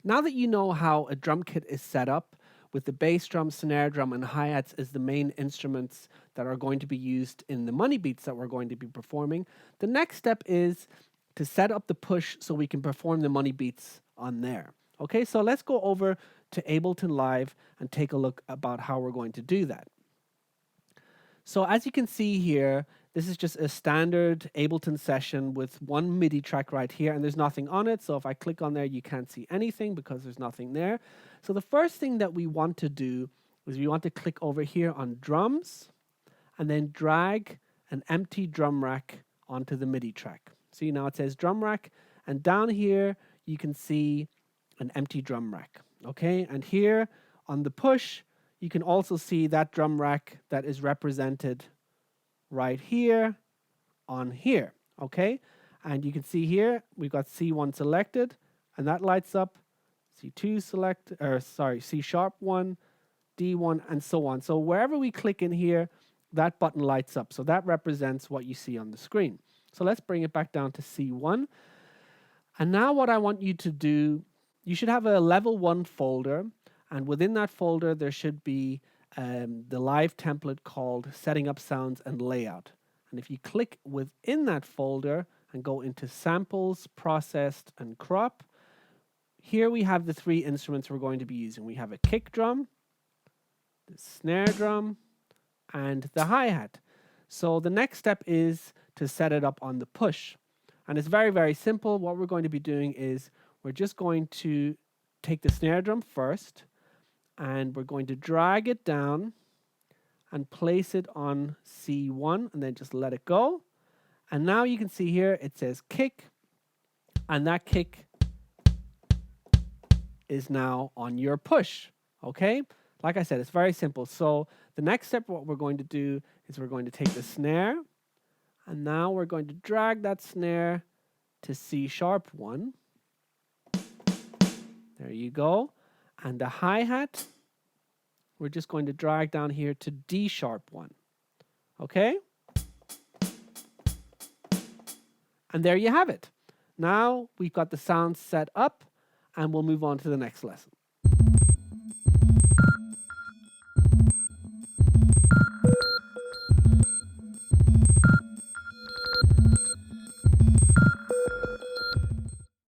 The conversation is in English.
Now that you know how a drum kit is set up, with the bass drum, snare drum, and hi-hats as the main instruments that are going to be used in the money beats that we're going to be performing, the next step is to set up the push so we can perform the money beats on there. Okay, so let's go over to Ableton Live and take a look about how we're going to do that. So as you can see here, this is just a standard Ableton session with one MIDI track right here, and there's nothing on it. So if I click on there, you can't see anything because there's nothing there. So the first thing that we want to do is we want to click over here on drums and then drag an empty drum rack onto the MIDI track. See, now it says drum rack, and down here you can see an empty drum rack. Okay, and here on the push, you can also see that drum rack that is represented right here on here, okay? And you can see here, we've got C1 selected, and that lights up, C2 select, or sorry, C sharp 1, D1, and so on. So wherever we click in here, that button lights up. So that represents what you see on the screen. So let's bring it back down to C1. And now what I want you to do, you should have a level 1 folder, and within that folder, there should be the live template called Setting Up Sounds and Layout. And if you click within that folder and go into Samples, Processed, and Crop, here we have the three instruments we're going to be using. We have a kick drum, the snare drum, and the hi-hat. So the next step is to set it up on the push. And it's very, very simple. What we're going to be doing is we're just going to take the snare drum first, and we're going to drag it down and place it on C1 and then just let it go. And now you can see here it says kick, and that kick is now on your push. Okay, like I said, it's very simple. So the next step, what we're going to do is we're going to take the snare, and now we're going to drag that snare to C sharp 1. There you go. And the hi-hat, we're just going to drag down here to D sharp 1. Okay? And there you have it. Now we've got the sound set up, and we'll move on to the next lesson.